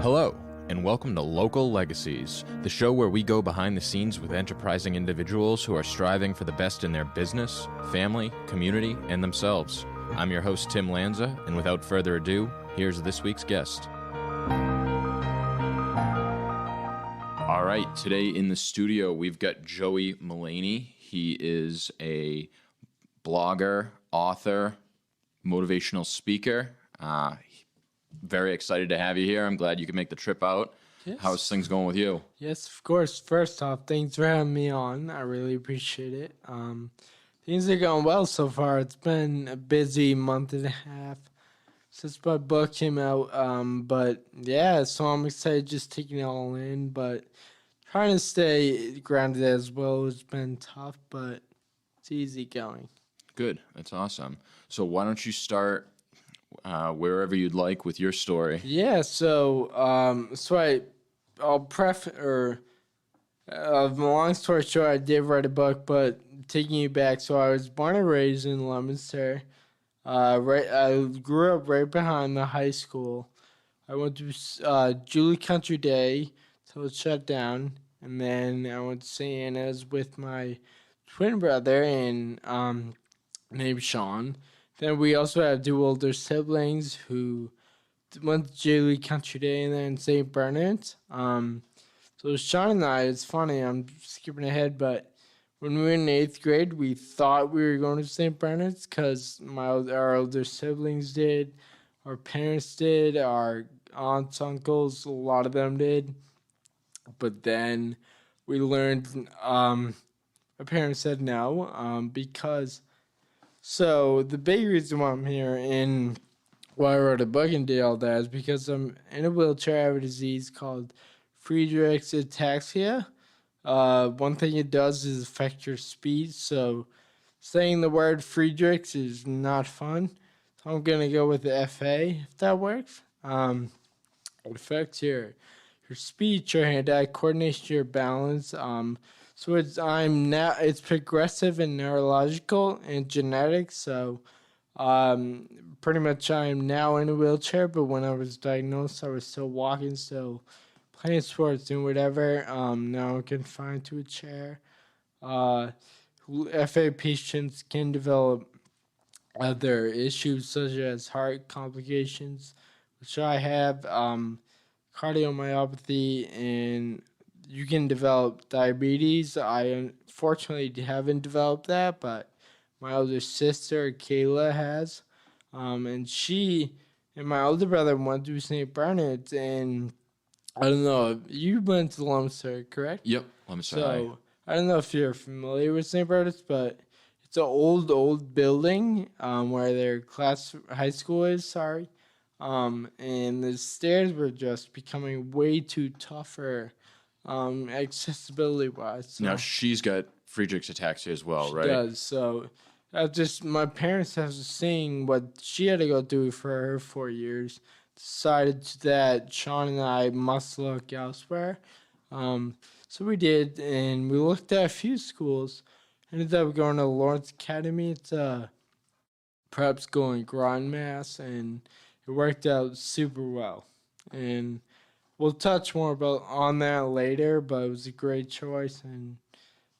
Hello, and welcome to Local Legacies, the show where we go behind the scenes with enterprising individuals who are striving for the best in their business, family, community, and themselves. I'm your host, Tim Lanza, and without further ado, here's this week's guest. All right, today in the studio, we've got Joey Mullaney. He is a blogger, author, motivational speaker. Very excited to have you here. I'm glad you could make the trip out. Yes. How's things going with you? Yes, of course. First off, thanks for having me on. I really appreciate it. Things are going well so far. It's been a busy month and a half since my book came out. But yeah, so I'm excited just taking it all in. But trying to stay grounded as well has been tough, but it's easy going. Good. That's awesome. So why don't you start wherever you'd like with your story? Yeah, so I'll long story short, I did write a book, but taking you back, so I was born and raised in Leominster. I grew up right behind the high school. I went to Julie Country Day till it shut down, and then I went to St. Anna's with my twin brother and named Sean. Then we also have two older siblings who went to Julie Country Day and then St. Bernard's. So Sean and I, it's funny, I'm skipping ahead, but when we were in 8th grade, we thought we were going to St. Bernard's because our older siblings did, our parents did, our aunts, uncles, a lot of them did. But then we learned, my parents said no, because... So the big reason why I'm here and why I wrote a book and did all that is because I'm in a wheelchair. I have a disease called Friedreich's Ataxia. One thing it does is affect your speech. So saying the word Friedreich's is not fun. So I'm going to go with the FA if that works. It affects your speech, your hand-eye coordination, your balance. So it's progressive and neurological and genetic. So pretty much I'm now in a wheelchair, but when I was diagnosed, I was still walking, still playing sports and whatever. Now I'm confined to a chair. FA patients can develop other issues such as heart complications, which I have, cardiomyopathy, and you can develop diabetes. I unfortunately haven't developed that, but my older sister, Kayla, has. And she and my older brother went to St. Bernard's, and I don't know, you went to Leominster, correct? Yep, Leominster High. So, I don't know if you're familiar with St. Bernard's, but it's an old building where their high school is, and the stairs were just becoming way too tougher. Accessibility wise. So Now she's got Friedreich's ataxia as well, right? She does. So my parents, have seeing what she had to go through for her 4 years, decided that Sean and I must look elsewhere. So we did, and we looked at a few schools. Ended up going to Lawrence Academy. It's prep school in Grand Mass, and it worked out super well. And we'll touch more on that later, but it was a great choice, and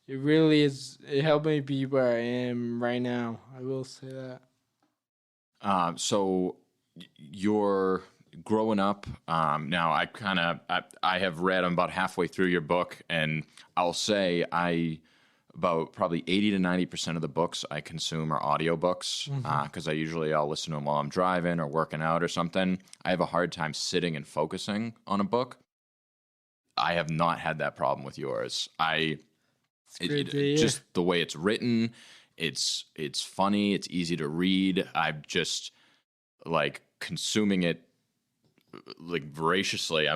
it really is. It helped me be where I am right now. I will say that. So you're growing up. Now I have read. I'm about halfway through your book, and I'll say about probably 80 to 90% of the books I consume are audiobooks because I'll listen to them while I'm driving or working out or something. I have a hard time sitting and focusing on a book. I have not had that problem with yours. Just the way it's written, it's funny, it's easy to read. I'm just like consuming it like voraciously.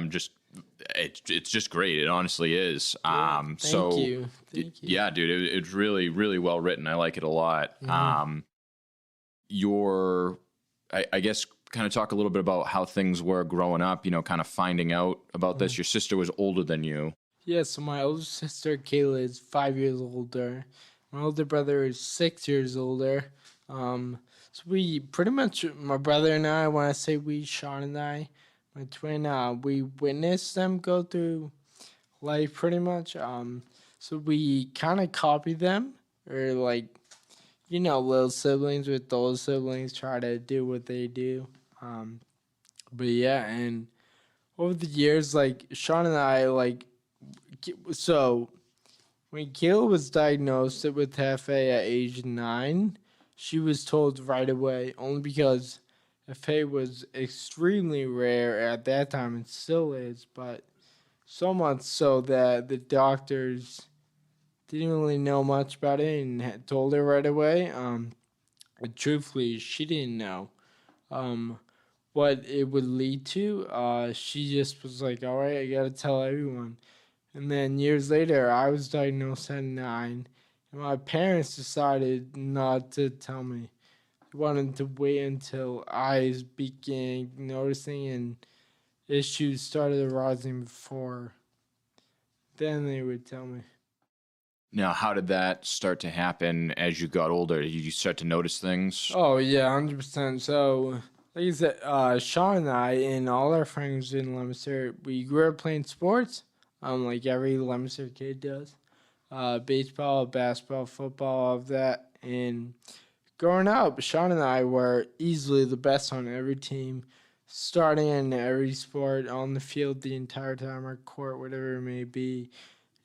It's just great. It honestly is. Thank you. Yeah, dude, it's really, really well written. I like it a lot. I guess kind of talk a little bit about how things were growing up, kind of finding out about this. Your sister was older than you. Yeah, so my older sister, Kayla, is 5 years older. My older brother is 6 years older. So we pretty much, my brother and I, when I say we, Sean and I, my twin, we witnessed them go through life pretty much. So we kind of copy them, or like, little siblings with those siblings try to do what they do. But yeah, and over the years, like Sean and I, so when Kayla was diagnosed with FA at age 9, she was told right away, only because FA was extremely rare at that time and still is, but so much so that the doctors didn't really know much about it and had told her right away. But truthfully, she didn't know what it would lead to. She just was like, all right, I got to tell everyone. And then years later, I was diagnosed at 9, and my parents decided not to tell me. They wanted to wait until I began noticing and issues started arising before. Then they would tell me. Now, how did that start to happen as you got older? Did you start to notice things? Oh, yeah, 100%. So, like I said, Sean and I and all our friends in Leominster, we grew up playing sports, like every Leominster kid does. Baseball, basketball, football, all of that. And growing up, Sean and I were easily the best on every team, starting in every sport, on the field the entire time, or court, whatever it may be.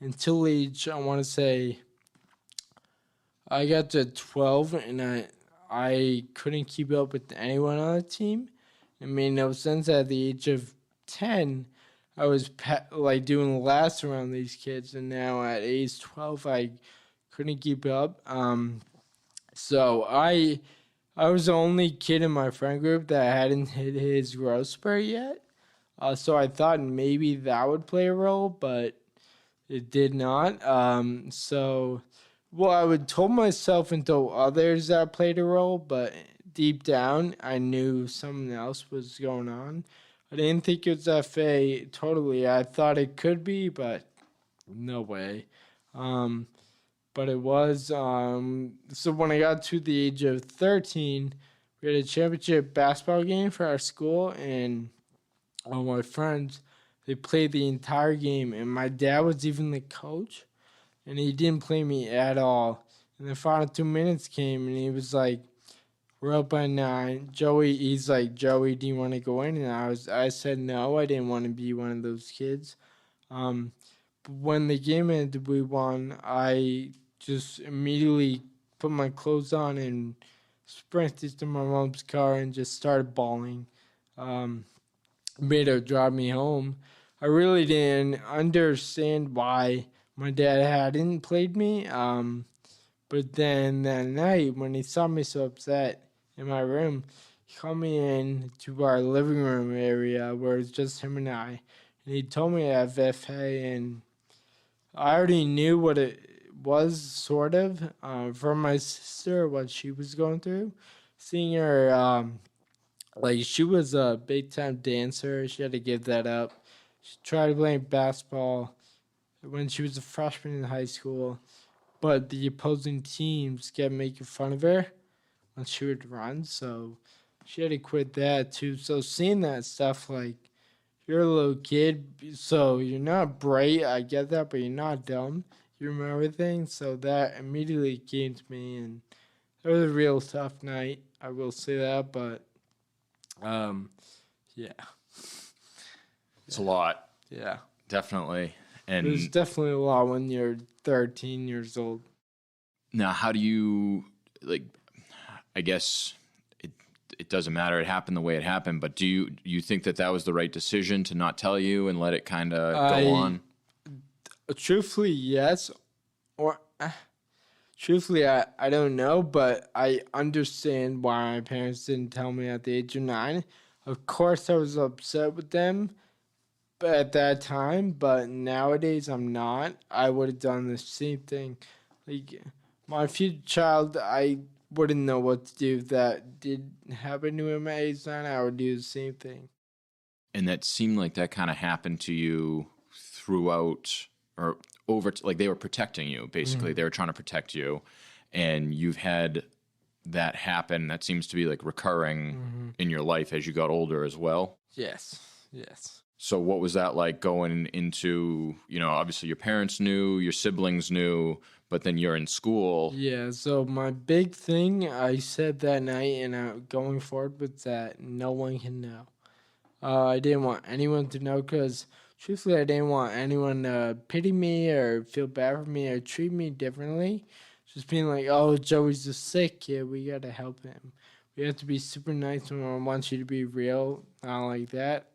Until age, I want to say, I got to 12, and I couldn't keep up with anyone on the team. It made no sense. At the age of 10, I was doing laps around these kids, and now at age 12, I couldn't keep up. So I was the only kid in my friend group that hadn't hit his growth spurt yet. So I thought maybe that would play a role, but it did not. I would told myself and told others that played a role, but deep down, I knew something else was going on. I didn't think it was FA totally. I thought it could be, but no way. But it was. So when I got to the age of 13, we had a championship basketball game for our school, and all my friends, they played the entire game, and my dad was even the coach, and he didn't play me at all. And the final 2 minutes came, and he was like, "We're up by 9." He's like, "Joey, do you want to go in?" And I said no. I didn't want to be one of those kids. But when the game ended, we won. I just immediately put my clothes on and sprinted to my mom's car and just started bawling. Made her drive me home. I really didn't understand why my dad hadn't played me. But then that night, when he saw me so upset in my room, he called me in to our living room area where it's just him and I. And he told me I have FA, and I already knew what it was, sort of, from my sister, what she was going through. Seeing her, she was a big-time dancer. She had to give that up. She tried playing basketball when she was a freshman in high school, but the opposing teams kept making fun of her when she would run, so she had to quit that too. So seeing that stuff, like, you're a little kid, so you're not bright, I get that, but you're not dumb. You remember things, so that immediately came to me, and it was a real tough night, I will say that, but, yeah. It's a lot. Yeah. Definitely. And There's definitely a lot when you're 13 years old. now, how do you, I guess it doesn't matter. It happened the way it happened, but do you think that was the right decision to not tell you and let it kind of go on? Truthfully, yes. Or truthfully, I don't know, but I understand why my parents didn't tell me at the age of 9. Of course, I was upset with them at that time, but nowadays I'm not. I would have done the same thing. Like, my future child, I wouldn't know what to do if that did happen to him at age 9. I would do the same thing. And that seemed like that kind of happened to you throughout or over, like they were protecting you, basically. Mm-hmm. They were trying to protect you, and you've had that happen. That seems to be like recurring in your life as you got older as well. Yes. Yes. So what was that like going into, obviously your parents knew, your siblings knew, but then you're in school. Yeah, so my big thing I said that night and going forward was that no one can know. I didn't want anyone to know because, truthfully, I didn't want anyone to pity me or feel bad for me or treat me differently. Just being like, oh, Joey's just sick, kid. We got to help him. We have to be super nice when I want you to be real, not like that.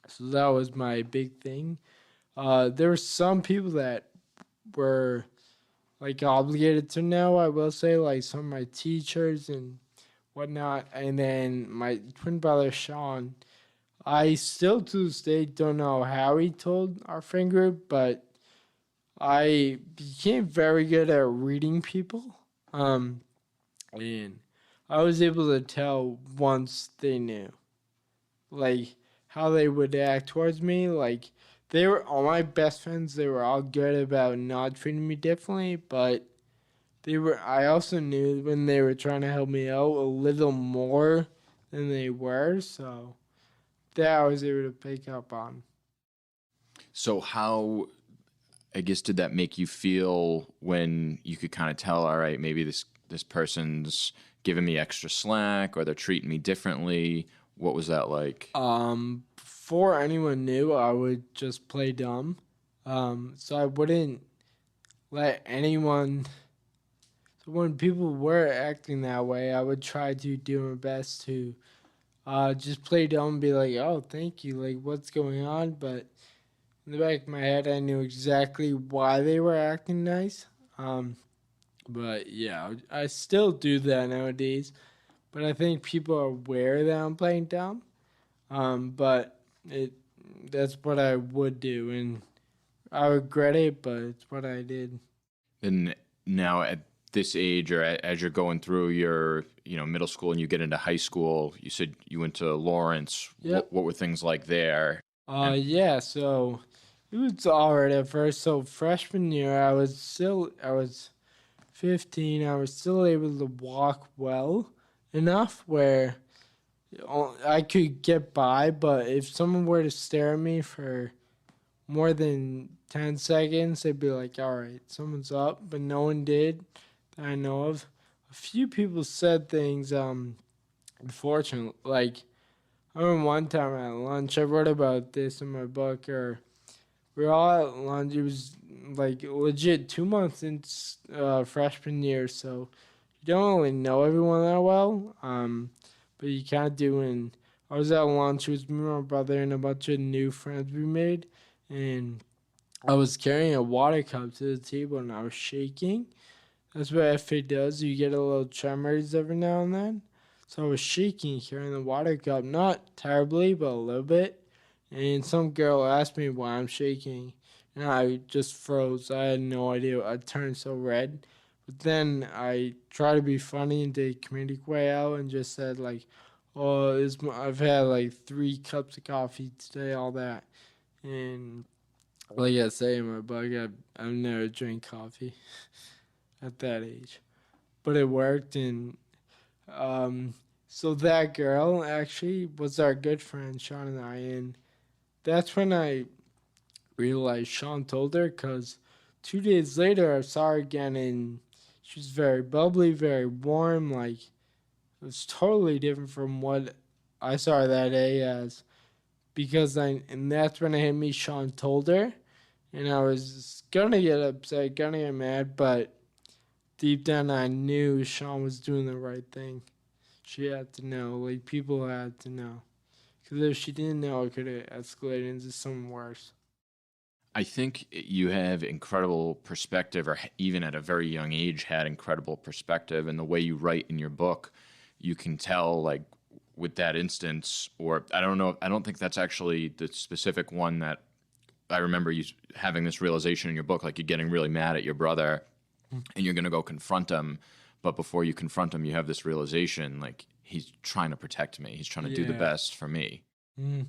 So that was my big thing. There were some people that were like obligated to know, I will say, like some of my teachers and whatnot. And then my twin brother, Sean, I still to this day don't know how he told our friend group, but I became very good at reading people. And I was able to tell once they knew, like how they would act towards me. Like they were all my best friends. They were all good about not treating me differently, but they were. I also knew when they were trying to help me out a little more than they were. So that I was able to pick up on. So how, I guess, did that make you feel when you could kind of tell, all right, maybe this person's giving me extra slack or they're treating me differently? What was that like? Before anyone knew, I would just play dumb. So I wouldn't let anyone. So when people were acting that way, I would try to do my best to just play dumb and be like, oh, thank you. Like, what's going on? But in the back of my head, I knew exactly why they were acting nice. But yeah, I still do that nowadays. But I think people are aware that I'm playing dumb. But that's what I would do, and I regret it, but it's what I did. And now at this age, or as you're going through your, middle school and you get into high school, you said you went to Lawrence. Yep. What were things like there? Yeah. So it was alright at first. So freshman year, I was 15. I was still able to walk well enough where I could get by. But if someone were to stare at me for more than 10 seconds, they'd be like, all right, someone's up, but no one did that I know of. A few people said things, unfortunately, like, I remember one time at lunch, I wrote about this in my book, or we were all at lunch, it was like legit 2 months into freshman year, so you don't really know everyone that well, but you kind of do, and I was at lunch, it was me and my brother and a bunch of new friends we made, and I was carrying a water cup to the table and I was shaking. That's what FA does. You get a little tremors every now and then. So I was shaking carrying the water cup, not terribly, but a little bit. And some girl asked me why I'm shaking, and I just froze. I had no idea. I turned so red. But then I tried to be funny and did a comedic way out and just said like, "Oh, I've had like 3 cups of coffee today, all that." And like I say in my book, I've never drank coffee at that age, but it worked. And so that girl actually was our good friend Sean and I, and that's when I realized Sean told her because 2 days later I saw her again, and she was very bubbly, very warm. Like it was totally different from what I saw her that day as. And that's when it hit me. Sean told her, and I was gonna get upset, gonna get mad, but deep down I knew Sean was doing the right thing. She had to know, like people had to know, because if she didn't know, it could have escalated into something worse. I think you have incredible perspective, or even at a very young age had incredible perspective. And the way you write in your book, you can tell, like, with that instance, or I don't know, I don't think that's actually the specific one that I remember you having this realization in your book, like you're getting really mad at your brother and you're going to go confront him. But before you confront him, you have this realization, like, he's trying to protect me. He's trying to do the Yeah. best for me. Mm.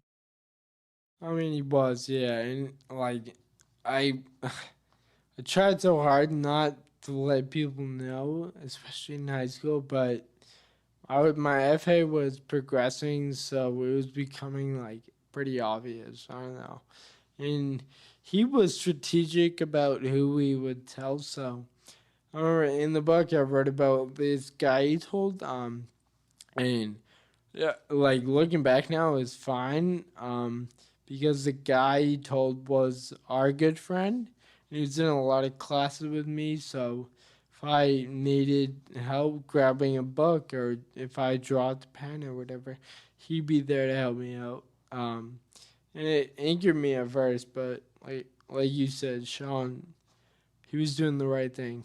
I mean, he was, yeah, and like I, I tried so hard not to let people know, especially in high school, but my FA was progressing, so it was becoming like pretty obvious. I don't know. And he was strategic about who we would tell. So I remember in the book I read about this guy he told, and yeah, like looking back now is fine, because the guy he told was our good friend. And he was in a lot of classes with me, so if I needed help grabbing a book or if I dropped a pen or whatever, he'd be there to help me out. And it angered me at first, but like you said, Sean, he was doing the right thing.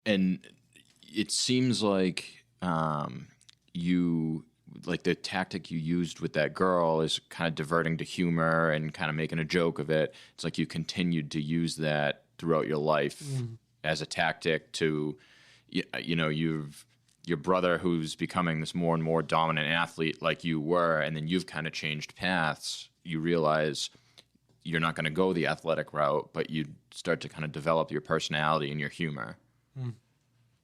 And it seems like you like the tactic you used with that girl is kind of diverting to humor and kind of making a joke of it. It's like you continued to use that throughout your life as a tactic to, you've your brother who's becoming this more and more dominant athlete like you were, and then you've kind of changed paths. You realize you're not going to go the athletic route, but you start to kind of develop your personality and your humor.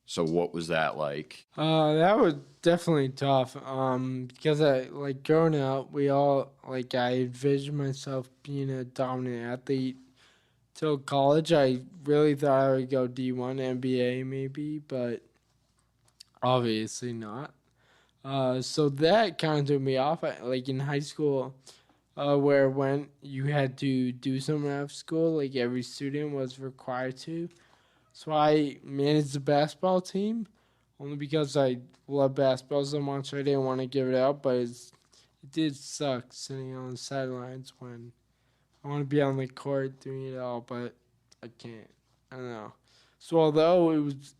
So what was that like? That was definitely tough. Because I like growing up, we all like I envisioned myself being a dominant athlete. Till college, I really thought I would go D1 NBA maybe, but obviously not. So that kind of threw me off. Like in high school, where when you had to do something after school, like every student was required to. So I managed the basketball team only because I love basketball so much. I didn't want to give it up, but it did suck sitting on the sidelines when I want to be on the court doing it all, but I can't. I don't know. So although it was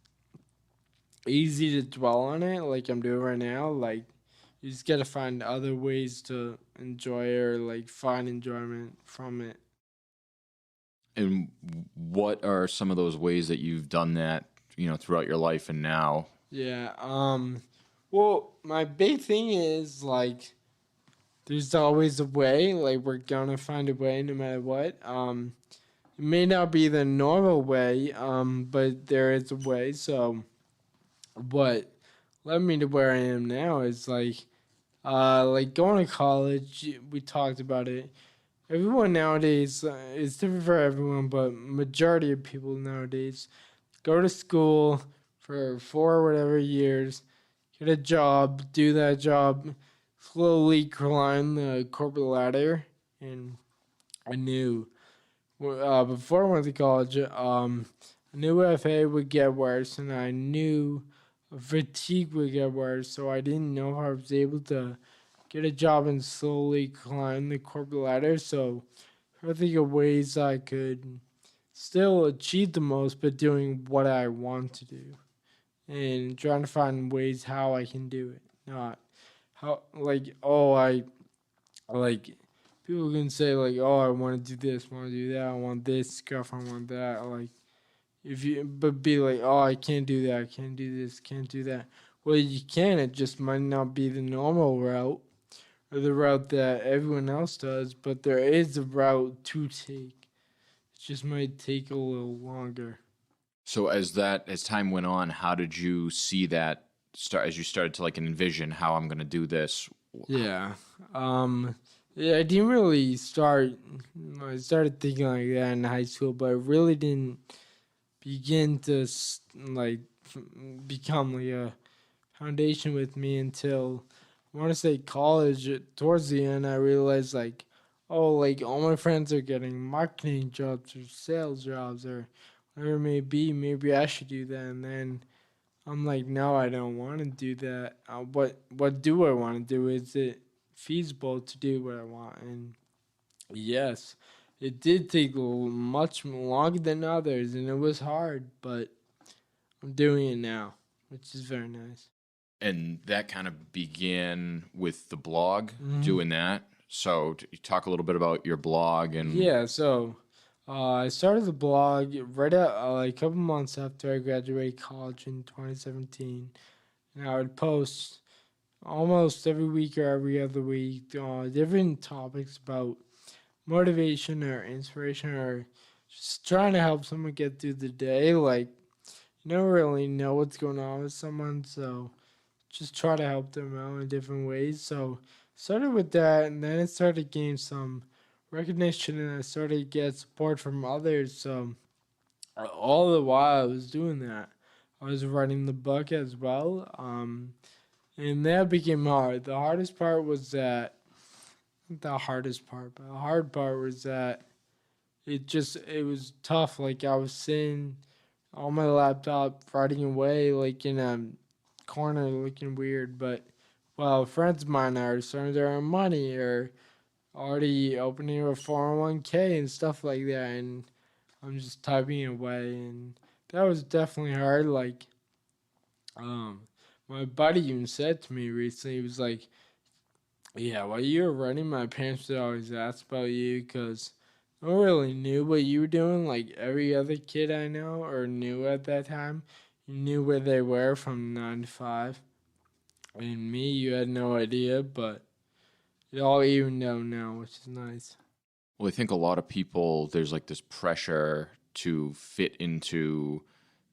easy to dwell on it like I'm doing right now, like you just gotta find other ways to enjoy it or like find enjoyment from it. And what are some of those ways that you've done that, throughout your life and now? Yeah. Well, my big thing is like there's always a way. Like we're gonna find a way no matter what. It may not be the normal way, but there is a way. So what led me to where I am now is like going to college. We talked about it. Everyone nowadays, it's different for everyone, but majority of people nowadays go to school for 4 or whatever years, get a job, do that job, slowly climb the corporate ladder. And I knew before I went to college, I knew FA would get worse, and I knew fatigue would get worse. So I didn't know if I was able to get a job and slowly climb the corporate ladder. So I think of ways I could still achieve the most, but doing what I want to do and trying to find ways how I can do it. Not how I like people can say like, oh, I want to do this, want to do that, I want this girlfriend, I want that. Like if you, but be like, oh, I can't do that, I can't do this, can't do that. Well, you can. It just might not be the normal route or the route that everyone else does, but there is a route to take. It just might take a little longer. So as time went on, how did you see that start as you started to like envision how I'm going to do this? Yeah. Yeah, I didn't really start. I started thinking like that in high school, but it really didn't begin to like become like a foundation with me until I want to say college. Towards the end, I realized like, oh, like all my friends are getting marketing jobs or sales jobs or whatever it may be. Maybe I should do that. And then I'm like, no, I don't want to do that. What do I want to do? Is it feasible to do what I want? And yes, it did take much longer than others, and it was hard, but I'm doing it now, which is very nice. And that kind of began with the blog, doing that. So you talk a little bit about your blog and Yeah, so I started the blog right at like a couple months after I graduated college in 2017, and I would post almost every week or every other week different topics about motivation or inspiration or just trying to help someone get through the day. Like, you never really know what's going on with someone, so just try to help them out in different ways. So started with that, and then it started getting some recognition, and I started to get support from others. So all the while I was doing that, I was writing the book as well. And that became hard. The hardest part was that, not the hardest part, but the hard part was that it was tough. Like I was sitting on my laptop writing away, like in a corner looking weird. But while friends of mine are starting their own money or already opening a 401k and stuff like that, and I'm just typing away, and that was definitely hard. Like, my buddy even said to me recently, he was like, "Yeah, while you were running, my parents would always ask about you because no one really knew what you were doing. Like every other kid I know or knew at that time, you knew where they were from 9 to 5, and me, you had no idea, but it all evened out now, which is nice." Well, I think a lot of people, there's like this pressure to fit into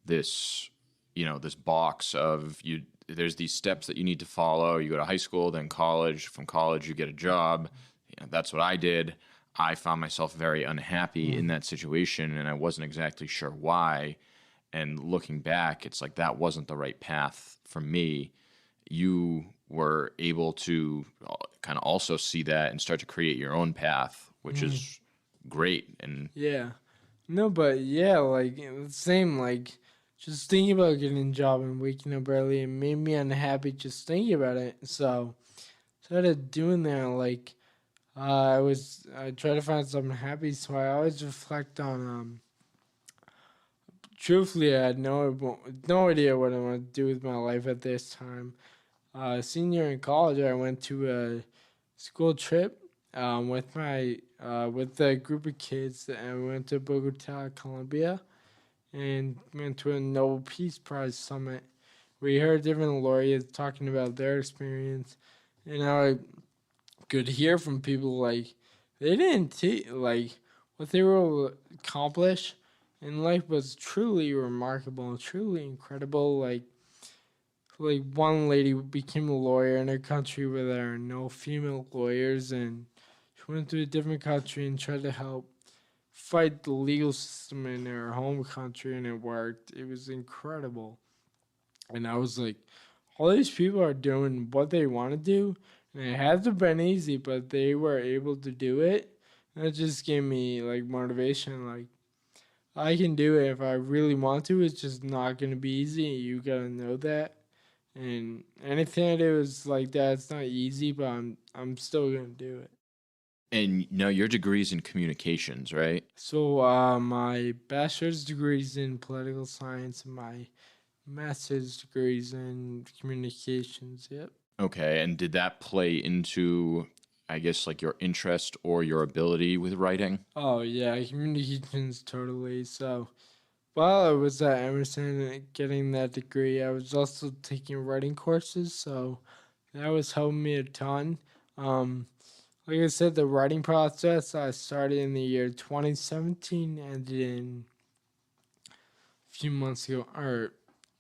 this, this box of you. There's these steps that you need to follow. You go to high school, then college. From college, you get a job. That's what I did. I found myself very unhappy in that situation, and I wasn't exactly sure why. And looking back, it's like that wasn't the right path for me. You were able to kind of also see that and start to create your own path, which is great. And Yeah. No, but yeah, like the same, like just thinking about getting a job and waking up early, and made me unhappy just thinking about it. So started doing that. Like I try to find something happy. So I always reflect on. Truthfully, I had no idea what I want to do with my life at this time. Senior in college, I went to a school trip with a group of kids, and we went to Bogota, Colombia, and went to a Nobel Peace Prize summit. We heard different laureates talking about their experience, and I could hear from people like they didn't like what they were accomplish in life was truly remarkable, truly incredible. Like one lady became a lawyer in a country where there are no female lawyers, and she went to a different country and tried to help fight the legal system in her home country, and it worked. It was incredible. And I was like, all these people are doing what they want to do, and it hasn't been easy, but they were able to do it. And it just gave me like motivation. Like, I can do it if I really want to. It's just not going to be easy. You got to know that. And anything I do is like that. It's not easy, but I'm still gonna do it. now your degree's in communications, right? So my bachelor's degree is in political science, and my master's degree is in communications. Yep. Okay, and did that play into, I guess, like your interest or your ability with writing? Oh yeah, communications totally. So while I was at Emerson getting that degree, I was also taking writing courses. So that was helping me a ton. Um, Like I said, the writing process I started in the year 2017, ended in a few months ago, or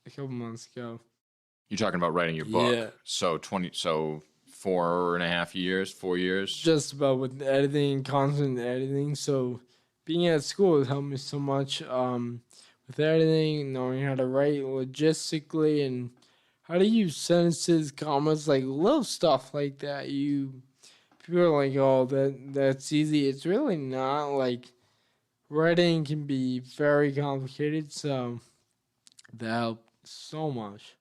a couple months ago. You're talking about writing your book. Yeah. So 4.5 years, 4 years. Just about with editing, constant editing. So being at school has helped me so much with editing, knowing how to write logistically, and how to use sentences, commas, like little stuff like that. People are like, oh, that's easy. It's really not. Like, writing can be very complicated, so that helped so much.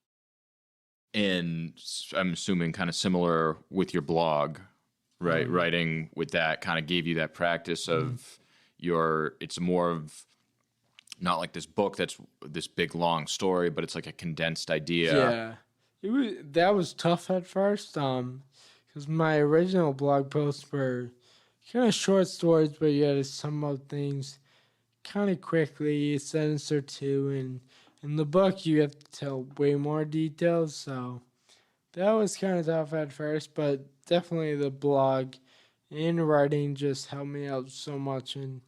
And I'm assuming kind of similar with your blog, right? Writing with that kind of gave you that practice of it's more of not like this book that's this big long story, but it's like a condensed idea. Yeah, that was tough at first, because my original blog posts were kind of short stories, but you had to sum up things kind of quickly, a sentence or two, and in the book you have to tell way more details, so that was kind of tough at first, but definitely the blog and writing just helped me out so much, and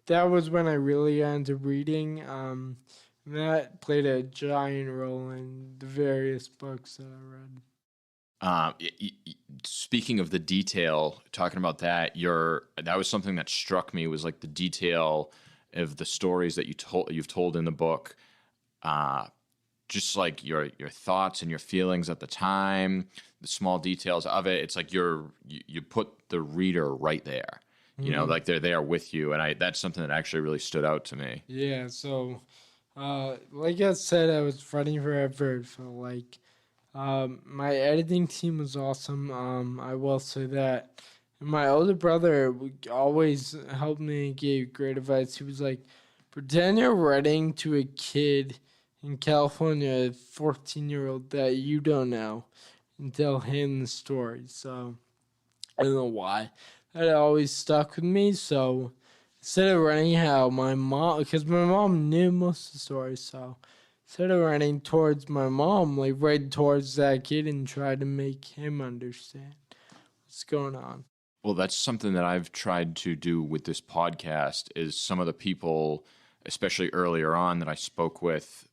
that was when I really got into reading. And that played a giant role in the various books that I read. Speaking of the detail, talking about that, that was something that struck me, was like the detail of the stories that you've told in the book. Just like your thoughts and your feelings at the time, the small details of it. It's like you put the reader right there, like they're there with you. And that's something that actually really stood out to me. Yeah, so like I said, I was fighting forever. It felt like my editing team was awesome. I will say that. And my older brother would always helped me and gave great advice. He was like, pretend you're writing to a kid in California, a 14-year-old that you don't know, and tell him the story. So I don't know why. That always stuck with me. So instead of running how my mom, because my mom knew most of the stories, so instead of running towards my mom, like right towards that kid and try to make him understand what's going on. Well, that's something that I've tried to do with this podcast, is some of the people, especially earlier on, that I spoke with,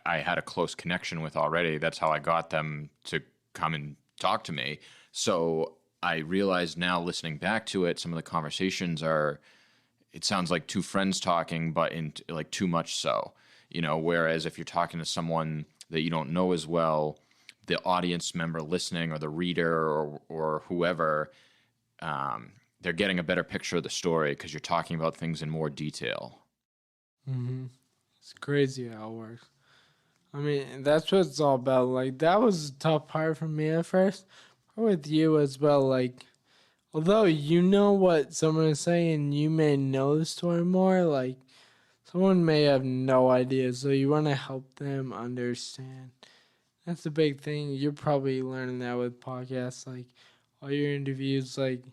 I had a close connection with already. That's how I got them to come and talk to me. So I realize now, listening back to it, some of the conversations it sounds like two friends talking, but in like too much so, whereas if you're talking to someone that you don't know as well, the audience member listening or the reader or whoever, they're getting a better picture of the story because you're talking about things in more detail. Mm-hmm. It's crazy how it works. I mean, that's what it's all about. Like, that was a tough part for me at first. With you as well, like, although you know what someone is saying, you may know the story more, like, someone may have no idea, so you want to help them understand. That's a big thing. You're probably learning that with podcasts, like, all your interviews, like,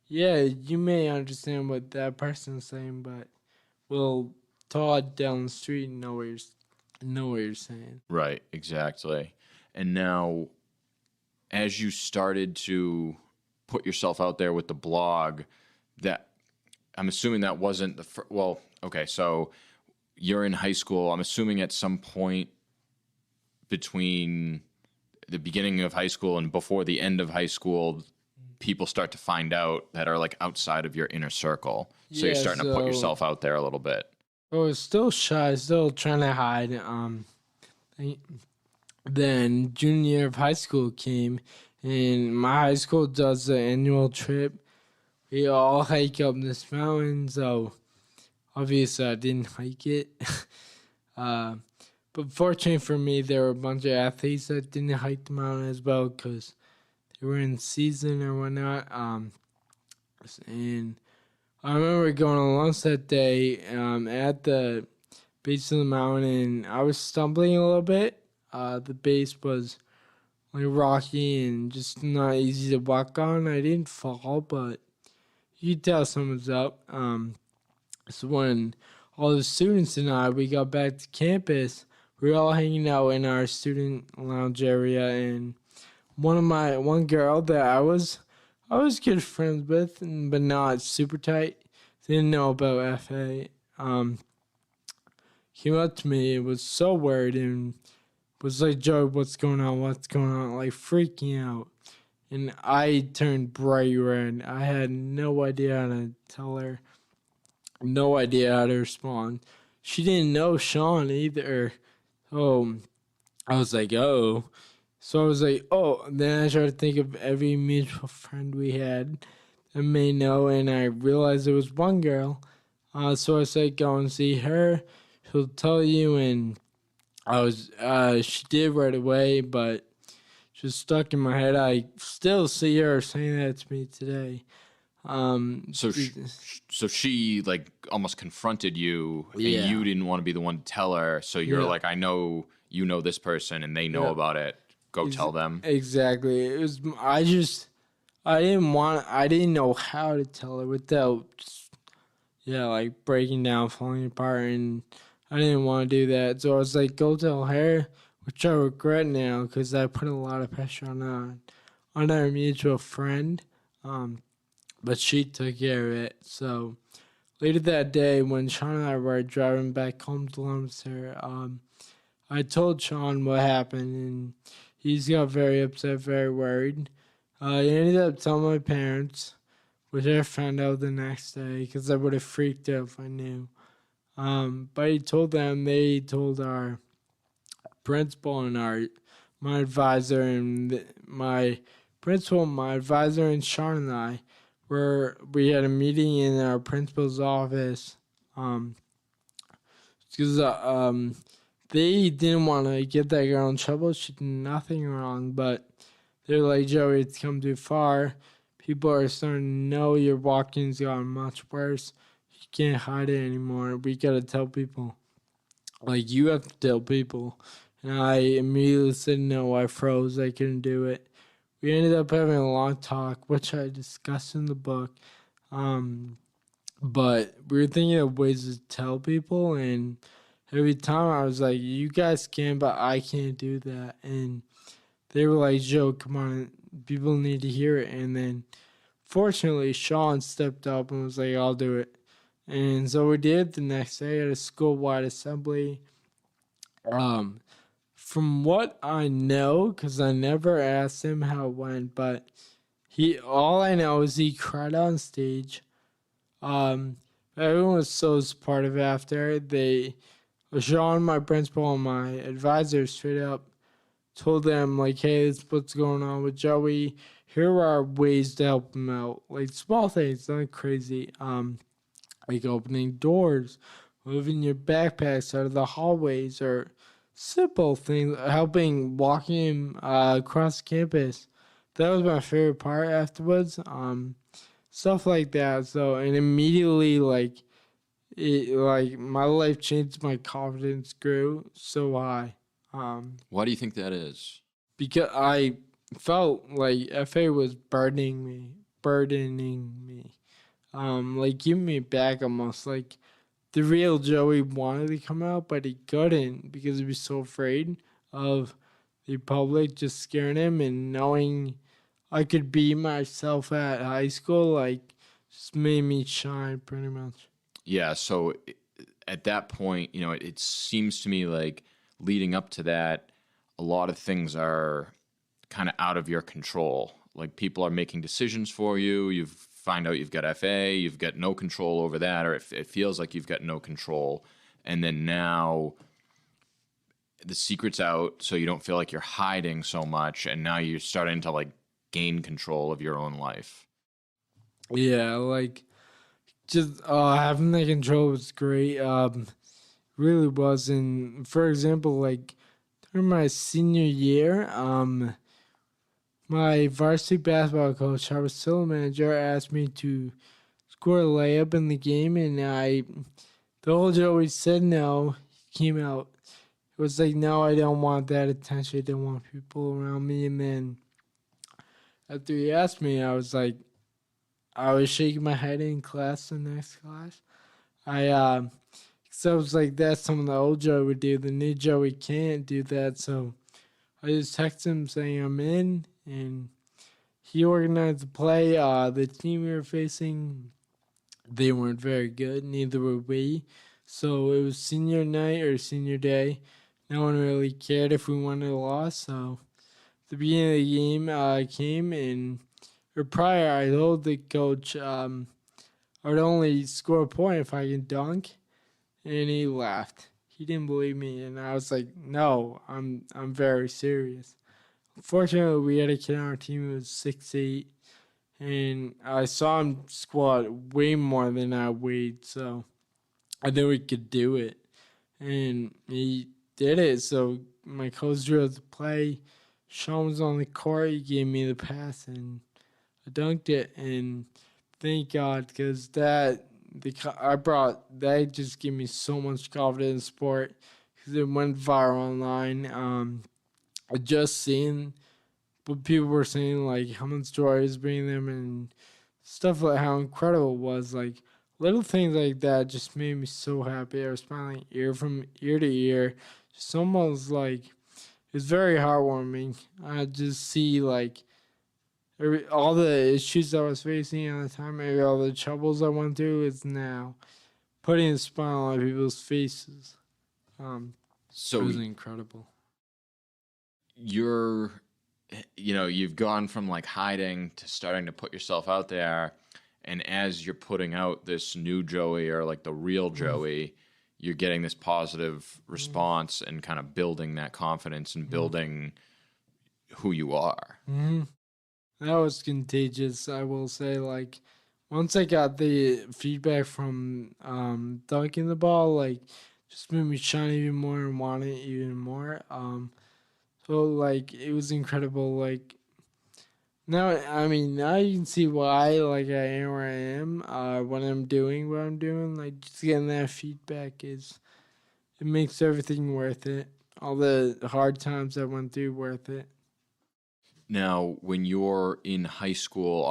yeah, you may understand what that person's saying, but will Todd down the street know what you're saying. Right, exactly. And now, as you started to put yourself out there with the blog, that I'm assuming that wasn't well, okay, so you're in high school. I'm assuming at some point between the beginning of high school and before the end of high school, people start to find out that are like outside of your inner circle. So you're starting to put yourself out there a little bit. I was still shy, still trying to hide. Then junior year of high school came, and my high school does an annual trip. We all hike up this mountain, so obviously I didn't hike it. But fortunately for me, there were a bunch of athletes that didn't hike the mountain as well because they were in season or whatnot. And I remember going on lunch that day at the base of the mountain, and I was stumbling a little bit. The base was like rocky and just not easy to walk on. I didn't fall, but you could tell someone's up. So when all the students and we got back to campus, we were all hanging out in our student lounge area, and one girl that I was good friends with, but not super tight, didn't know about FA. Came up to me and was so worried and was like, Joe, what's going on? Like freaking out. And I turned bright red. I had no idea how to tell her, no idea how to respond. She didn't know Sean either. So I was like, oh. So I was like, oh. Then I started to think of every mutual friend we had that may know, and I realized it was one girl. So I said, go and see her. She'll tell you, and she did right away, but she was stuck in my head. I still see her saying that to me today. So she like almost confronted you, and you didn't want to be the one to tell her. So you're like, I know you know this person, and they know about it. Go tell them. Exactly. It was. I didn't know how to tell her without, like breaking down, falling apart, and I didn't want to do that. So I was like, go tell her, which I regret now because I put a lot of pressure on our mutual friend. But she took care of it. So later that day, when Sean and I were driving back home to Leominster, I told Sean what happened, and He's got very upset, very worried. He ended up telling my parents, which I found out the next day because I would have freaked out if I knew. But he told them, they told our principal and my advisor and my principal, my advisor, and Sean and I we had a meeting in our principal's office. Because they didn't want to get that girl in trouble. She did nothing wrong, but they're like, Joey, it's come too far. People are starting to know your walking's gotten much worse. You can't hide it anymore. We gotta tell people. Like, you have to tell people. And I immediately said no. I froze. I couldn't do it. We ended up having a long talk, which I discussed in the book. But we were thinking of ways to tell people, and every time I was like, you guys can, but I can't do that. And they were like, Joe, come on, people need to hear it. And then fortunately, Sean stepped up and was like, I'll do it. And so we did the next day at a school-wide assembly. From what I know, because I never asked him how it went, but all I know is he cried on stage. Everyone was so supportive after. Sean, my principal, and my advisor straight up told them, like, hey, this is what's going on with Joey. Here are ways to help him out. Like, small things, not crazy. Like opening doors, moving your backpacks out of the hallways, or simple things, walking him across campus. That was my favorite part afterwards. Stuff like that. So, and immediately, like my life changed. My confidence grew so high. Why do you think that is? Because I felt like FA was burdening me. Like giving me back almost. Like the real Joey wanted to come out, but he couldn't because he was so afraid of the public just scaring him, and knowing I could be myself at high school, like, just made me shine pretty much. Yeah, so at that point, it seems to me like leading up to that, a lot of things are kind of out of your control. Like, people are making decisions for you. You find out you've got FA, you've got no control over that, or it feels like you've got no control. And then now the secret's out, so you don't feel like you're hiding so much, and now you're starting to, like, gain control of your own life. Yeah, like, just having that control was great. Really was. And for example, like, during my senior year, my varsity basketball coach, I was still a manager, asked me to score a layup in the game, and the whole Joey said no. He came out. It was like, no, I don't want that attention. I don't want people around me. And then after he asked me, I was like, I was shaking my head in class, the next class. So I was like, that's something the old Joey would do. The new Joey can't do that. So I just texted him saying I'm in, and he organized the play. The team we were facing, they weren't very good. Neither were we. So it was senior night or senior day. No one really cared if we won or lost. So the beginning of the game came, and prior I told the coach I would only score a point if I can dunk, and he laughed. He didn't believe me, and I was like, no, I'm very serious. Fortunately, we had a kid on our team who was 6'8", and I saw him squat way more than I weighed, so I knew he could do it. And he did it, so my coach drew the play. Sean was on the court, he gave me the pass, and I dunked it, and thank God, because that just gave me so much confidence in sport, because it went viral online. I just seen what people were saying, like how much joy is bringing them, and stuff like how incredible it was. Like, little things like that just made me so happy. I was smiling ear from ear to ear. Just almost like, it's very heartwarming. I just see like all the issues I was facing at the time, maybe all the troubles I went through, is now putting a smile on people's faces. It So was incredible. you're, you've gone from like hiding to starting to put yourself out there. And as you're putting out this new Joey or like the real Joey, you're getting this positive response and kind of building that confidence and building who you are. That was contagious, I will say. Like, once I got the feedback from dunking the ball, like, just made me shine even more and want it even more. So, like, it was incredible. Like, now you can see why, like, I am where I am, when I'm doing what I'm doing. Like, just getting that feedback it makes everything worth it. All the hard times I went through worth it. Now, when you're in high school,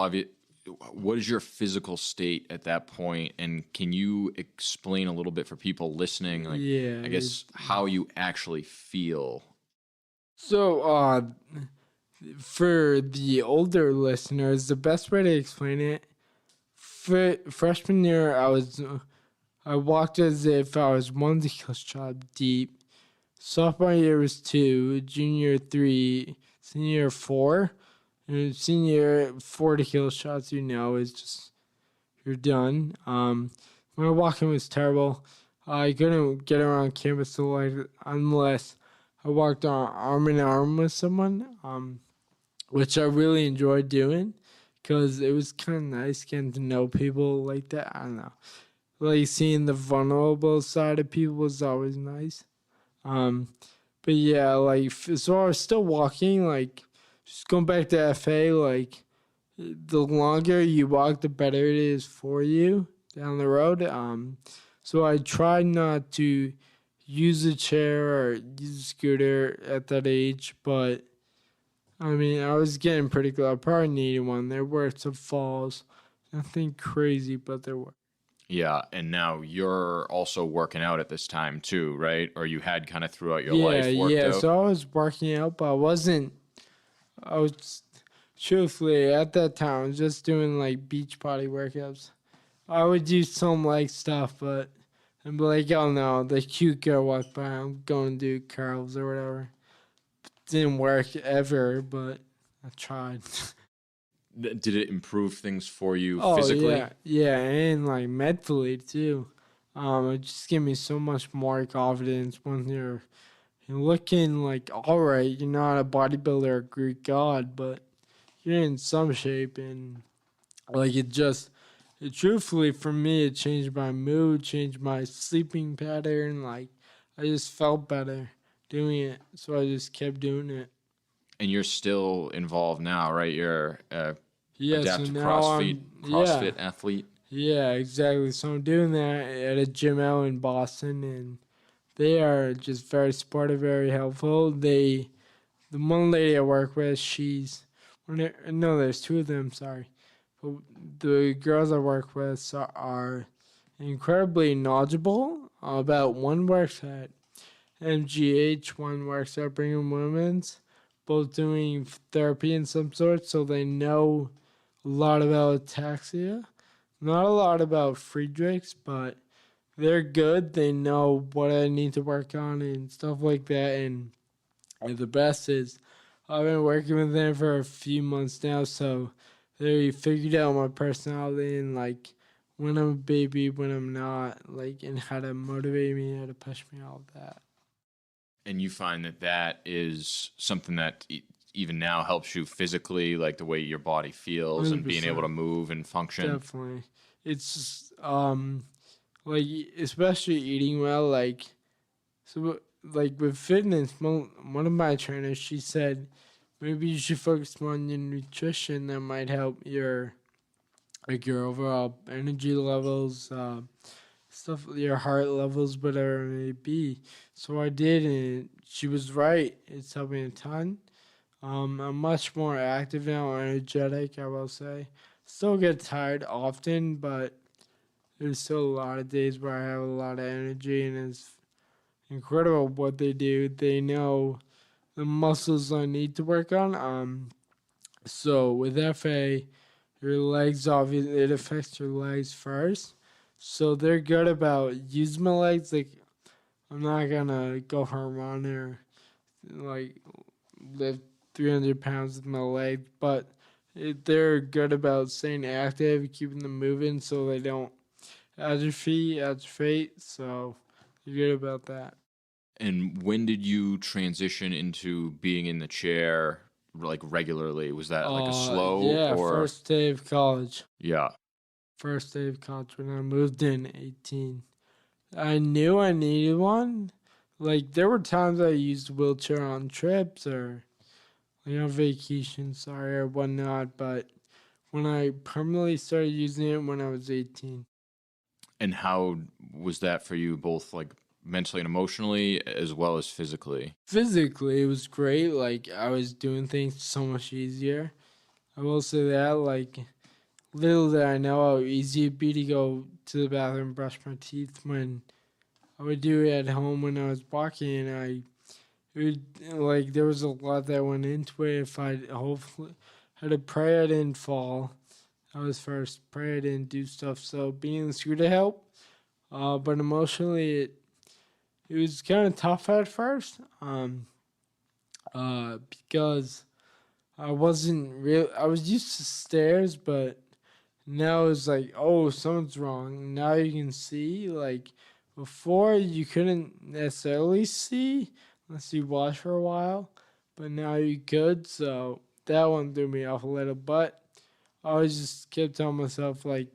what is your physical state at that point? And can you explain a little bit for people listening, like, Yeah. I guess, how you actually feel? So, for the older listeners, the best way to explain it, freshman year, I walked as if I was 1 shot deep. Sophomore year was 2, junior year 3, senior year 4, and senior year 40 kill shots. Is just you're done. My walking was terrible. I couldn't get around campus unless I walked arm in arm with someone. Which I really enjoyed doing because it was kind of nice getting to know people like that. I don't know. Like seeing the vulnerable side of people was always nice. But yeah, like, so I was still walking, like, just going back to FA, like, the longer you walk, the better it is for you down the road. So I tried not to use a chair or use a scooter at that age, but I mean, I was getting pretty good. I probably needed one. There were some falls. Nothing crazy, but there were. Yeah, and now you're also working out at this time too, right? Or you had kind of throughout your life worked out? So I was working out, but I was, truthfully, at that time, I was just doing, like, beach body workouts. I would do some leg stuff, but I'd be like, oh no, the cute girl walked by, I'm going to do curls or whatever. Didn't work ever, but I tried. Did it improve things for you physically? Yeah, and like mentally too. It just gave me so much more confidence when you're looking like all right. You're not a bodybuilder or Greek god, but you're in some shape, and like truthfully for me, it changed my mood, changed my sleeping pattern. Like I just felt better doing it, so I just kept doing it. And you're still involved now, right? You're So adaptive now CrossFit athlete. Yeah, exactly. So I'm doing that at a gym out in Boston, and they are just very supportive, very helpful. The one lady I work with, there's two of them, sorry. But the girls I work with are incredibly knowledgeable about. One works at MGH, one works at Brigham Women's, both doing therapy in some sort, so they know a lot about ataxia. Not a lot about Friedrich's, but they're good. They know what I need to work on and stuff like that. And the best is I've been working with them for a few months now, so they figured out my personality and like when I'm a baby, when I'm not, like, and how to motivate me, how to push me, all of that. And you find that is something that even now helps you physically, like the way your body feels 100%. And being able to move and function. Definitely. It's just, like, especially eating well, like, so, like, with fitness, one of my trainers, she said, maybe you should focus more on your nutrition. That might help your overall energy levels, stuff, your heart levels, whatever it may be. So I did, and she was right. It's helped me a ton. I'm much more active now, energetic, I will say. Still get tired often, but there's still a lot of days where I have a lot of energy, and it's incredible what they do. They know the muscles I need to work on. So with FA, your legs, obviously, it affects your legs first. So they're good about using my legs. Like, I'm not gonna go for a run or like lift 300 pounds with my leg, but they're good about staying active, keeping them moving so they don't atrophy. So you're good about that. And when did you transition into being in the chair like regularly? Was that like a slow Yeah, or first day of college. yeah? First day of college when I moved in 18. I knew I needed one. Like, there were times I used wheelchair on trips or like on vacation, or whatnot, but when I permanently started using it when I was 18. And how was that for you, both like mentally and emotionally, as well as physically? Physically, it was great. Like, I was doing things so much easier. I will say that, like, little did I know how easy it'd be to go to the bathroom and brush my teeth when I would do it at home when I was walking. It would, like, there was a lot that went into it. If I hopefully had to pray I didn't fall. I was first. Pray I didn't do stuff. So being in the school to help. But emotionally, it was kind of tough at first. Because I wasn't real. I was used to stairs, but now it's like, oh, something's wrong. Now you can see. Like, before you couldn't necessarily see unless you watch for a while, but now you could. So that one threw me off a little. But I always just kept telling myself, like,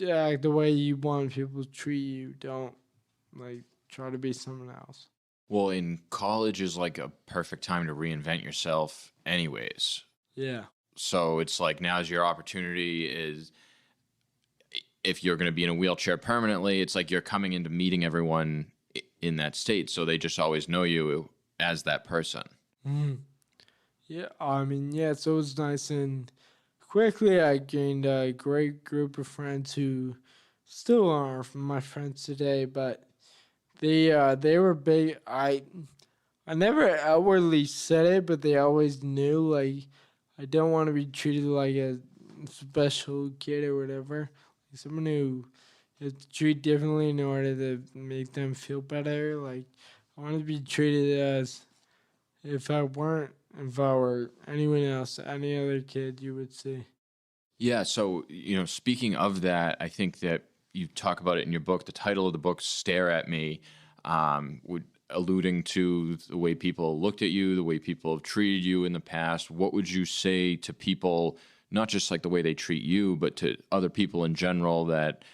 act the way you want people to treat you. Don't, like, try to be someone else. Well, in college is like a perfect time to reinvent yourself, anyways. Yeah. So it's like now's your opportunity. Is if you're going to be in a wheelchair permanently, it's like you're coming into meeting everyone in that state, so they just always know you as that person. Mm. Yeah, I mean, yeah, so it was nice. And quickly I gained a great group of friends who still are my friends today, but they were big. I never outwardly said it, but they always knew, like, I don't want to be treated like a special kid or whatever. Like someone who is treated differently in order to make them feel better. Like, I want to be treated as if I were anyone else, any other kid you would see. Yeah. So, speaking of that, I think that you talk about it in your book. The title of the book, Stare at Me, would alluding to the way people looked at you, the way people have treated you in the past. What would you say to people, not just like the way they treat you, but to other people in general that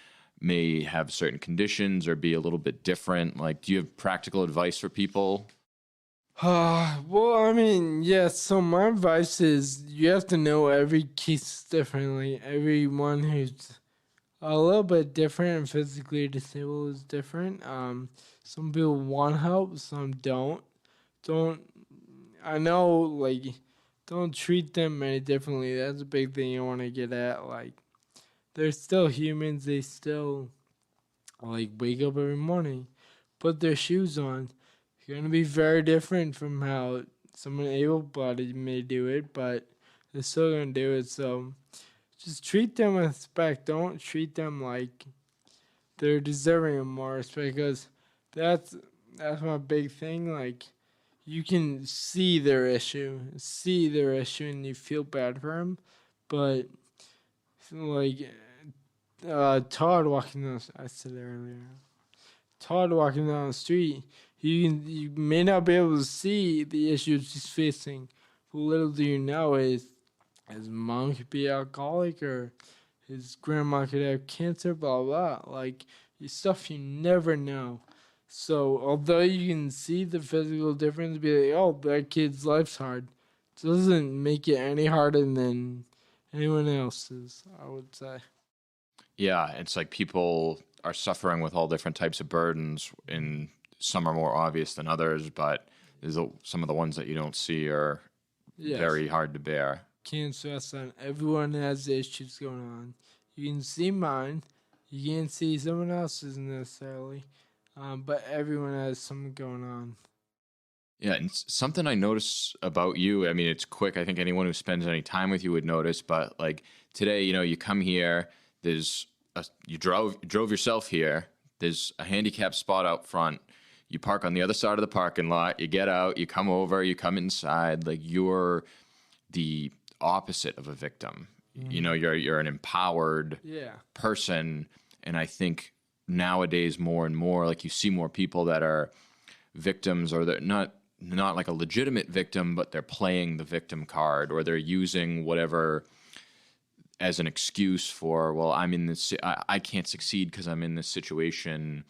may have certain conditions or be a little bit different? Like, do you have practical advice for people? Well, I mean, yeah, so my advice is you have to know every case differently. Everyone who's a little bit different and physically disabled is different. Some people want help, some don't. Don't, I know, like, don't treat them any differently. That's a big thing you want to get at. Like, they're still humans. They still, like, wake up every morning, put their shoes on. You're going to be very different from how someone able-bodied may do it, but they're still going to do it. So just treat them with respect. Don't treat them like they're deserving of more respect, because that's my big thing. Like, you can see their issue, and you feel bad for them, but like Todd walking down, I said it earlier. Todd walking down the street, you may not be able to see the issues he's facing. But little do you know is his mom could be alcoholic or his grandma could have cancer, blah blah. Like, it's stuff you never know. So although you can see the physical difference, be like, oh, that kid's life's hard, it doesn't make it any harder than anyone else's, I would say. Yeah, it's like people are suffering with all different types of burdens, and some are more obvious than others, but some of the ones that you don't see are Yes. very hard to bear. Can't stress that everyone has issues going on. You can see mine, you can't see someone else's necessarily, but everyone has something going on. Yeah, and something I notice about you, I mean, it's quick. I think anyone who spends any time with you would notice, but like today, you come here, you drove yourself here. There's a handicap spot out front. you park on the other side of the parking lot, you get out, you come over, you come inside, like you're the opposite of a victim. You know, you're an empowered person. And I think nowadays more and more, like you see more people that are victims, or they're not like a legitimate victim, but they're playing the victim card, or they're using whatever as an excuse for, well, I'm in this, I can't succeed because I'm in this situation.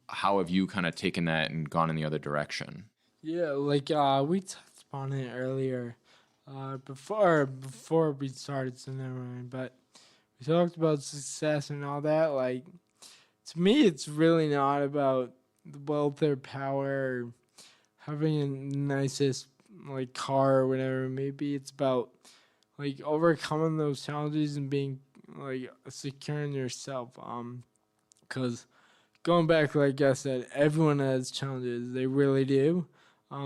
How have you kind of taken that and gone in the other direction? Yeah, like we touched on it earlier, before we started, so never mind. But we talked about success and all that. Like, to me, it's really not about the wealth or power or having a nicest like car or whatever. Maybe it's about like overcoming those challenges and being like secure in yourself. Because going back, like I said, everyone has challenges. They really do.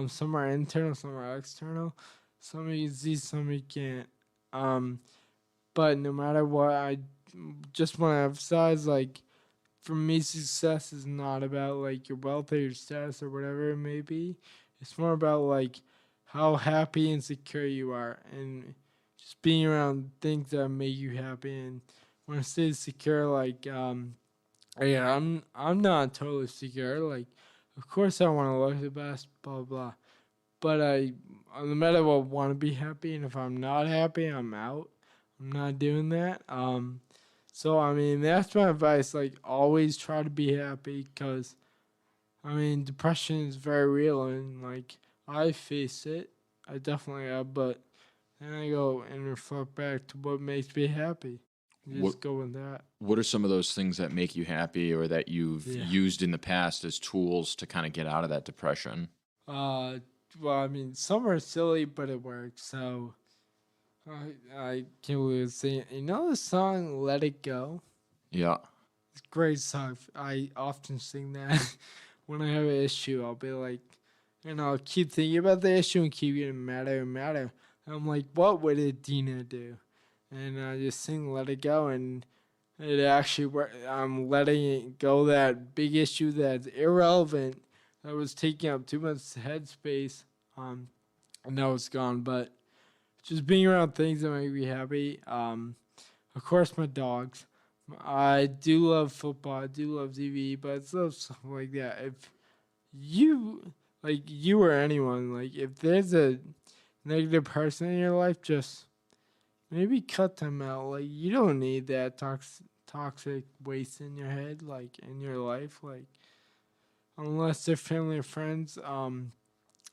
Some are internal, some are external. Some you can see, some you can't. But no matter what, I just want to emphasize, like, for me, success is not about like your wealth or your status or whatever it may be. It's more about like how happy and secure you are, and just being around things that make you happy. And when I say secure, like yeah, I'm not totally secure. Like, of course I want to look the best, blah blah. But no matter what, want to be happy. And if I'm not happy, I'm out. I'm not doing that. So I mean, that's my advice. Like, always try to be happy, because I mean, depression is very real, and like I face it. I definitely have, but then I go and reflect back to what makes me happy. Just go with that. What are some of those things that make you happy, or that you've used in the past as tools to kind of get out of that depression? Well, I mean, some are silly, but it works. So I can't really sing it. You know the song "Let It Go"? Yeah. It's a great song. I often sing that when I have an issue. I'll be like, and I'll keep thinking about the issue and keep getting madder and madder. And I'm like, what would Adina do? And I just sing "Let It Go," and it actually works. I'm letting it go, that big issue that's irrelevant, that was taking up too much headspace. And now it's gone. But just being around things that make me happy. Of course, my dogs. I do love football. I do love TV, but it's love stuff like that. If you, like you or anyone, like if there's a negative person in your life, just maybe cut them out. Like, you don't need that toxic waste in your head, like in your life. Like, unless they're family or friends.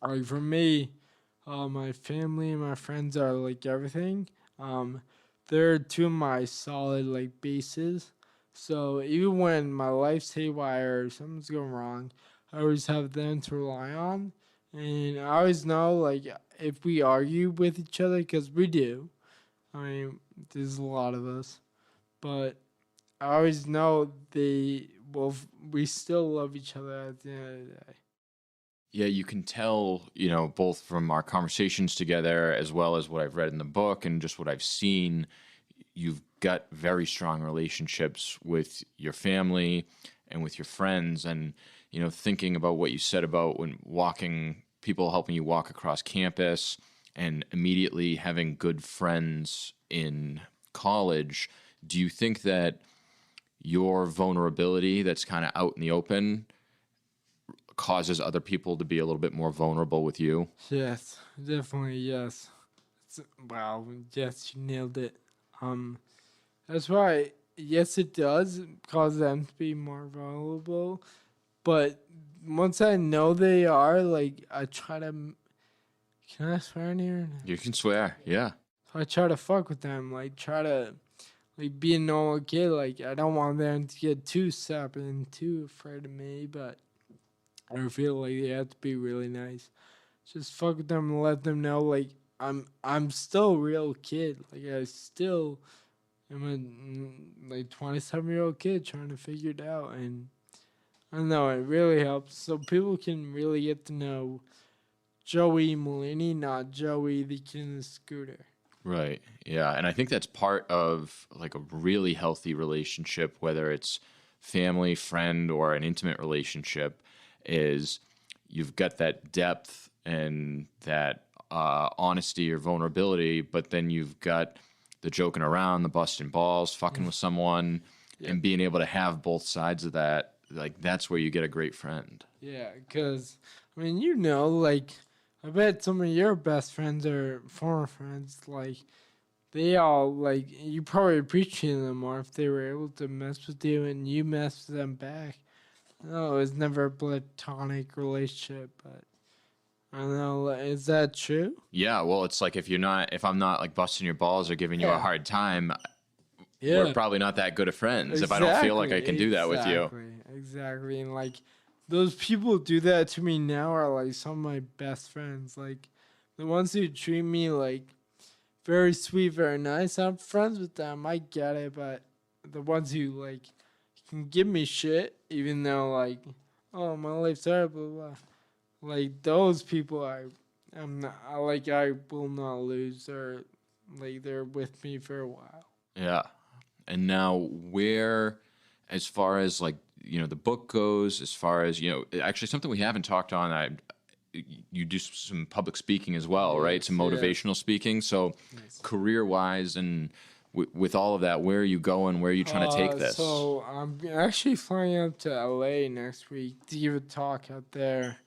Like for me, my family and my friends are like everything. They're two of my solid like bases. So even when my life's haywire or something's going wrong, I always have them to rely on. And I always know, like, if we argue with each other, because we do. I mean, there's a lot of us. But I always know we still love each other at the end of the day. Yeah, you can tell, you know, both from our conversations together as well as what I've read in the book and just what I've seen, you've got very strong relationships with your family and with your friends. And, you know, thinking about what you said about when people helping you walk across campus and immediately having good friends in college, do you think that your vulnerability that's kind of out in the open causes other people to be a little bit more vulnerable with you? Yes, definitely, yes. Wow, yes, you nailed it. That's why, yes, it does cause them to be more vulnerable. But once I know they are, like, I try to. Can I swear in here? You can swear, yeah. So I try to fuck with them, like, try to, like, be a normal kid. Like, I don't want them to get too sappy and too afraid of me, but I feel like they have to be really nice. Just fuck with them and let them know, like, I'm still a real kid. Like, I still am a like 27-year-old kid trying to figure it out, and I don't know, it really helps. So people can really get to know Joey Mullaney, not Joey the kid in the scooter. Right. Yeah. And I think that's part of like a really healthy relationship, whether it's family, friend, or an intimate relationship. is you've got that depth and that honesty or vulnerability, but then you've got the joking around, the busting balls, fucking with someone, and being able to have both sides of that. Like, that's where you get a great friend. Yeah, because, I mean, you know, like, I bet some of your best friends or former friends, like, they all, like, you probably appreciate them more if they were able to mess with you and you mess with them back. No, it was never a platonic relationship, but I don't know, is that true? Yeah, well, it's like if I'm not like busting your balls or giving you a hard time, we're probably not that good of friends if I don't feel like I can do that with you. Exactly. And like those people who do that to me now are like some of my best friends. Like the ones who treat me like very sweet, very nice. I'm friends with them. I get it, but the ones who like can give me shit, even though like, oh, my life's terrible, blah, blah. Like those people, I will not lose, or like they're with me for a while. Yeah. And now where, as far as like, the book goes, as far as, actually something we haven't talked on, you do some public speaking as well, right? Some motivational speaking. So career-wise and with all of that, where are you going? Where are you trying to take this? So I'm actually flying up to LA next week to give a talk out there.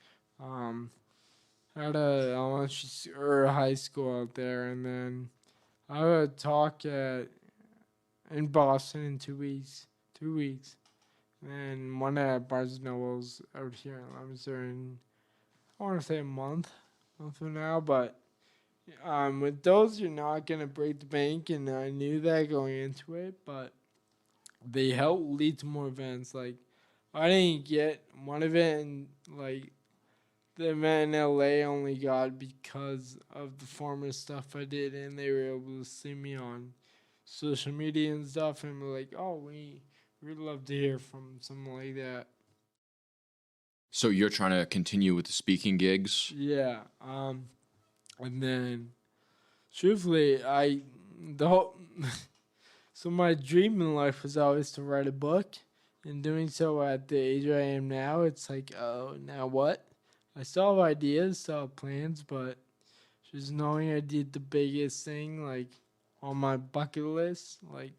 At a elementary or high school out there, and then I have a talk in Boston in 2 weeks. 2 weeks. And one at Barnes and Noble's out here in Leominster in, I want to say a month from now. But with those, you're not going to break the bank, and I knew that going into it, but they help lead to more events. Like, I didn't get one event, and like, the event in LA only got because of the former stuff I did, and they were able to see me on social media and stuff, and were like, oh, we'd love to hear from something like that. So you're trying to continue with the speaking gigs? Yeah. And then, truthfully, so my dream in life was always to write a book, and doing so at the age I am now, it's like, oh, now what? I still have ideas, still have plans, but just knowing I did the biggest thing, like, on my bucket list, like,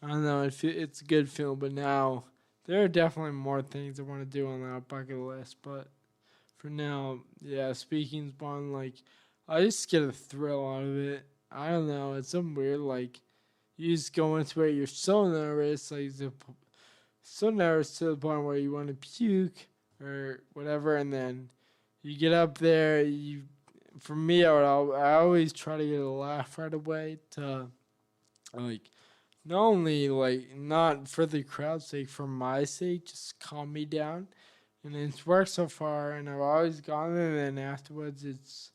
I don't know, it's a good feeling, but now there are definitely more things I want to do on that bucket list, but for now, yeah, speaking's fun, like, I just get a thrill out of it. I don't know, it's something weird, like, you just go into it, you're so nervous, like, so nervous to the point where you want to puke, or whatever, and then you get up there. For me, I always try to get a laugh right away to, like, not only like not for the crowd's sake, for my sake, just calm me down, and it's worked so far. And I've always gone there, and then afterwards, it's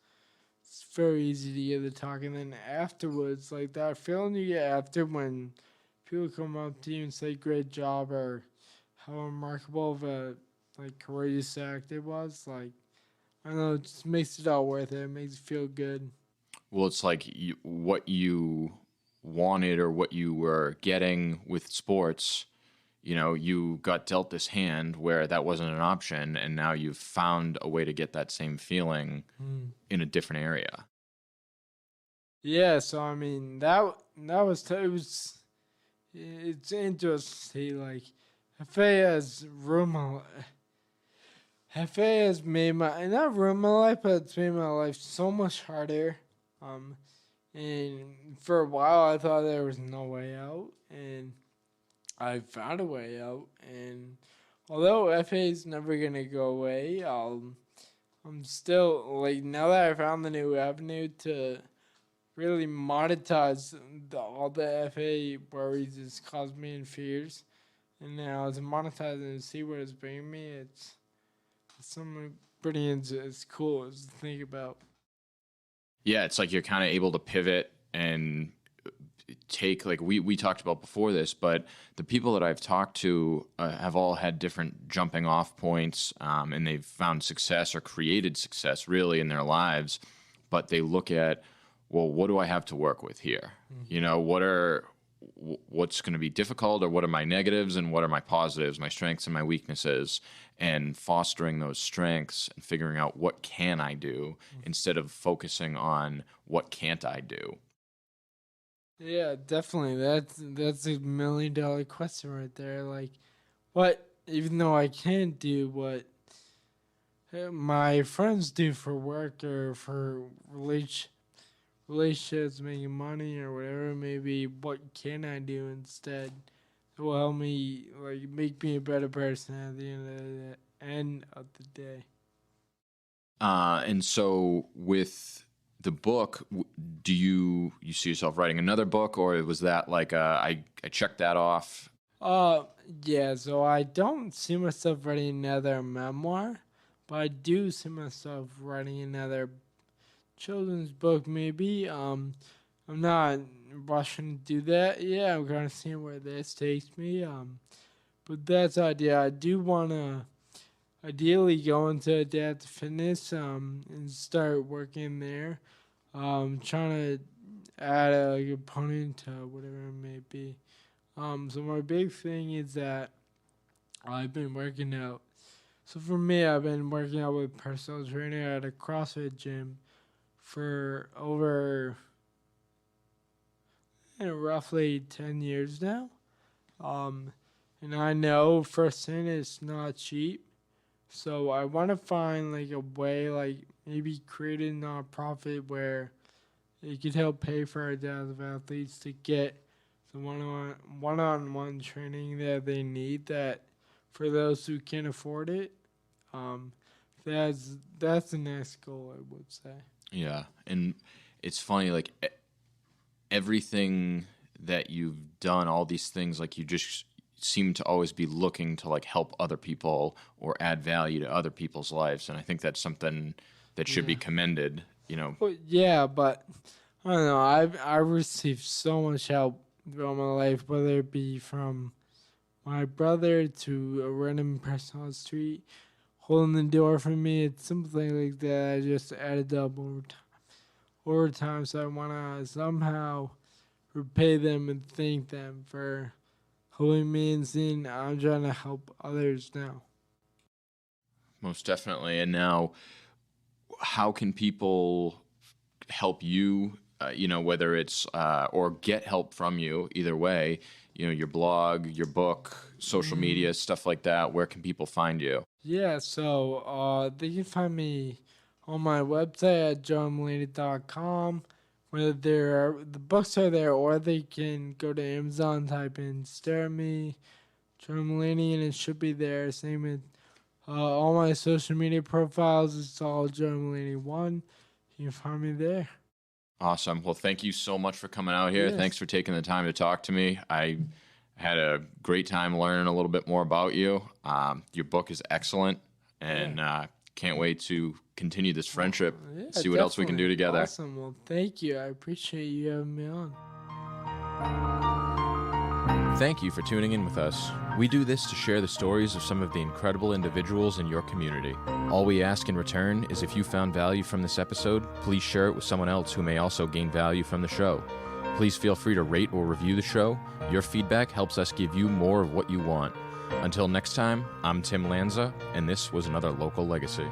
very easy to get the talk, and then afterwards, like that feeling you get after when people come up to you and say "great job" or how remarkable of a courageous act it was, like, I don't know, it just makes it all worth it. It makes it feel good. Well, it's like what you wanted or what you were getting with sports, you got dealt this hand where that wasn't an option, and now you've found a way to get that same feeling in a different area. Yeah, so I mean, it's interesting to see, like, Hefe has made not ruined my life, but it's made my life so much harder. And for a while, I thought there was no way out, and I found a way out. And although FA is never gonna go away, I'm still, like, now that I found the new avenue to really monetize all the FA worries it's caused me and fears, and now to monetize it and see what it's bringing me, it's something pretty it's cool to think about. Yeah, it's like you're kind of able to pivot and take, like we talked about before this, but the people that I've talked to have all had different jumping off points, and they've found success or created success really in their lives, but they look at, well, what do I have to work with here? what's going to be difficult, or what are my negatives and what are my positives, my strengths and my weaknesses, and fostering those strengths and figuring out what can I do instead of focusing on what can't I do. Yeah, definitely. That's a $1,000,000 question right there. Like, what? Even though I can't do what my friends do for work or for relationships, making money or whatever it may be, what can I do instead that will help me, like, make me a better person at the end of the day? And so with the book, do you see yourself writing another book, or was that like I checked that off? Yeah, so I don't see myself writing another memoir, but I do see myself writing another children's book maybe. I'm not rushing to do that. Yeah, I'm kind of seeing where this takes me. But that's the idea. I do want to ideally go into adaptive fitness and start working there. Trying to add a component to whatever it may be. So my big thing is that I've been working out. So for me, I've been working out with personal trainer at a CrossFit gym for over roughly 10 years now. And I know firsthand it's not cheap. So I want to find like a way, like maybe create a nonprofit where it could help pay for adaptive athletes to get the one-on-one training that they need. That for those who can't afford it, that's the next goal, I would say. Yeah, and it's funny, like everything that you've done, all these things, like you just seem to always be looking to like help other people or add value to other people's lives, and I think that's something that should be commended. Well, yeah, but I don't know. I've received so much help throughout my life, whether it be from my brother to a random person on the street holding the door for me. It's something like that. I just added up over time. So I want to somehow repay them and thank them for helping me and seeing I'm trying to help others now. Most definitely. And now, how can people help you, whether it's or get help from you, either way, your blog, your book, social media, stuff like that? Where can people find you? Yeah, so they can find me on my website at johnmullaney.com. Whether the books are there, or they can go to Amazon, type in "Stare at Me," John Mullaney, and it should be there. Same with all my social media profiles. It's all John Mullaney1. You can find me there. Awesome. Well, thank you so much for coming out here. Yes. Thanks for taking the time to talk to me. I had a great time learning a little bit more about you. Your book is excellent, and can't wait to continue this friendship, see what else we can do together. Awesome. Well, thank you. I appreciate you having me on. Thank you for tuning in with us. We do this to share the stories of some of the incredible individuals in your community. All we ask in return is if you found value from this episode, please share it with someone else who may also gain value from the show. Please feel free to rate or review the show. Your feedback helps us give you more of what you want. Until next time, I'm Tim Lanza, and this was another Local Legacy.